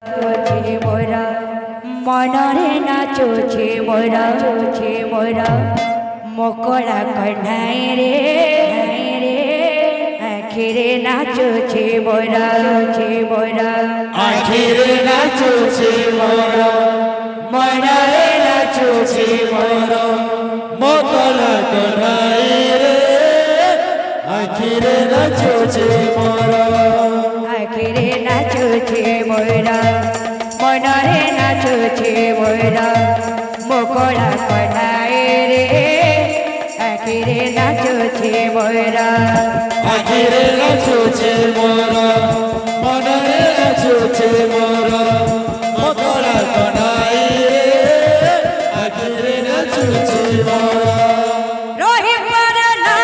নাচুছে মোরা মনরে নাচুছে মোরা মকড়া কন্যাই রে আখিরে নাচুছে মোরা আখিরে নাচুছে মোরা মনরে নাচুছে মোরা মকড়া কন্যাই রে আখিরে নাচুছে মোরা আখিরে নাচুছে মোরা মনরে নাচুছে মোরা মকড়া কন্যাই রে আখিরে নাচুছে মোরা আখিরে নাচুছে মোরা মনরে নাচুছে মোরা মকড়া কন্যাই রে আখিরে নাচুছে মোরা রহি পরে না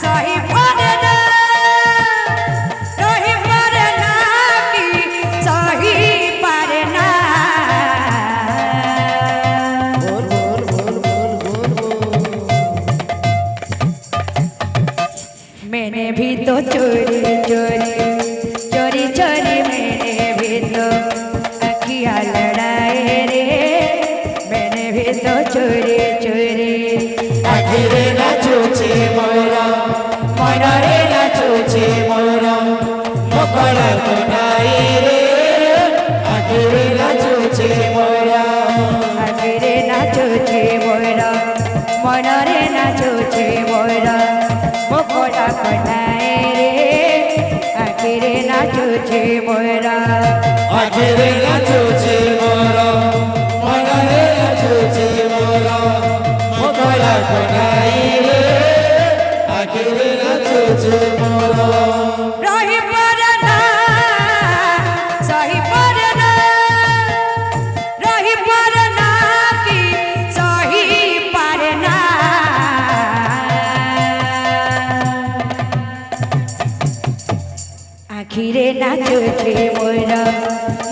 সহি পরে না রহি পরে না কি সহি পরে না बोल बोल बोल बोल बोल मैंने भी तो चोरी मैंने भी तो अखियाँ लड़ाए रे मैंने भी तो चोरी আখিরে নাচুছে মোরা মনরে নাচুছে মোরা মকড়া কন্যাই রে আখিরে নাচুছে মোরা আখিরে নাচুছে মোরা মনরে নাচুছে মোরা মকড়া কন্যাই রে আখিরে নাচুছে মোরা আখিরে নাচুছে মোরা মনরে নাচুছে মোরা মকড়া কন্যাই রে আখিরে নাচুছে মোরা রহি পরে না সহি পরে না রহি পরে না কি সহি পরে না আখিরে নাচুছে মোরা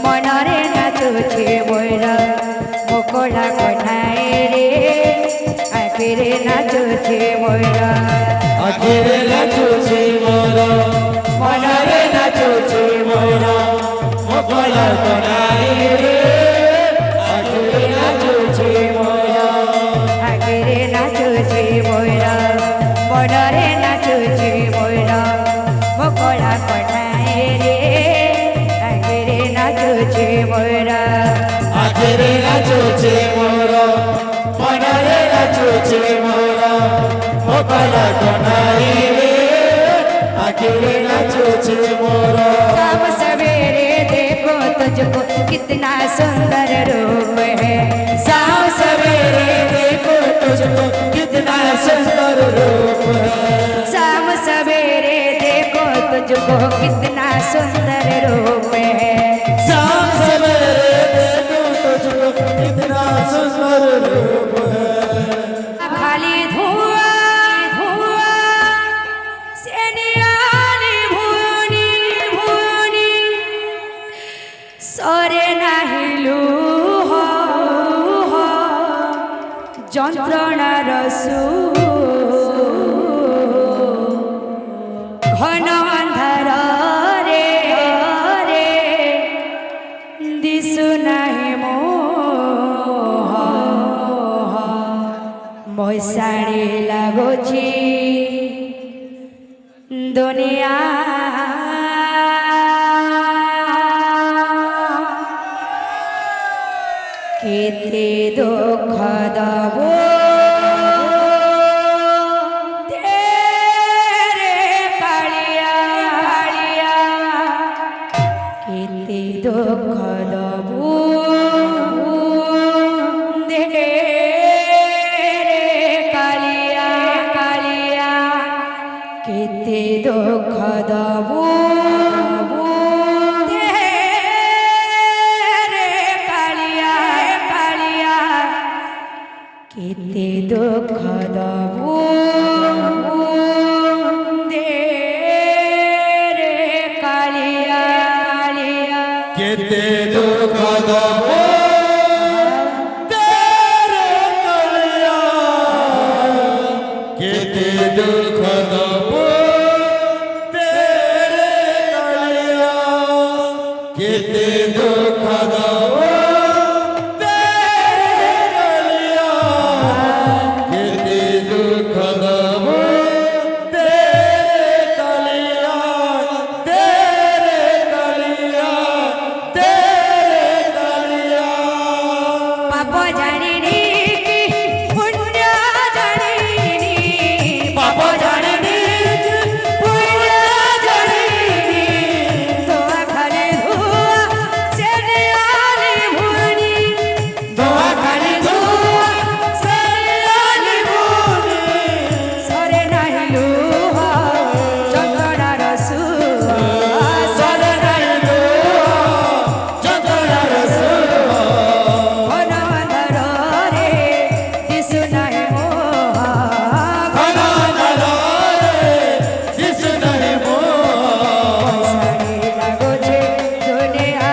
মনরে নাচুছে মোরা মকড়া কন্যাই রে আখিরে নাচুছে মোরা আখিরে নাচুছে মোরা মনরে নাচুছে মোরা মকড়া কন্যাই রে আখিরে নাচুছে মোরা আখিরে নাচুছে মোরা মনরে নাচুছে মোরা মকড়া কন্যাই রে আখিরে নাচুছে মোরা আখিরে নাচুছে মোরা মনরে নাচুছে মোরা মকড়া কন্যাই রে আখিরে নাচুছে মোরা शाम सवेरे देखो तुझको कितना सुंदर रूप है शाम सवेरे देखो तुझको कितना सुंदर रूप है शाम सवेरे देखो तुझको कितना सुंदर रूप है शाम सवेरे देखो तुझको कितना सुंदर रूप है खाली धुआं से निराली भूनी सरे नाहिलु हो যন্ত্রণার ঘন অন্ধার রে দিশু নাহি মশাড়ি লাগুছি দুনিয়া কেতে দুঃখ দব তেরে কালিয়া কেতে দুঃখ দব দেরে কালিয়া কেতে দুঃখ দব কেতে দুঃখ দবু দে রে কালিয়া কেতে দুঃখ দেব তেরে কালিয়া কেতে দুঃখ দেব তেরে কালিয়া কেতে দুঃখ দব তেরে কালিয়া কেতে দুঃখ দব তেরে কালিয়া তেরে কালিয়া তেরে কালিয়া পাপ জানিনি কি পুণ্য জানিনি পাপ জানিনি কি পুণ্য জানিনি দোয়া খালি ধোয়া সেনিয়ালি ভুনি দোয়া খালি ধোয়া সেনিয়ালি ভুনি সরে নাহি লুহা যন্ত্রণার সুয়া সরে নাহি লুহা যন্ত্রণার সুর ঘন অন্ধরে দিশু নাহি মোহা ঘন অন্ধরে দিশু নাহি মোহ সারি লাগছে দুনিয়া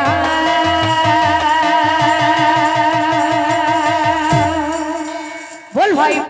বল ভাই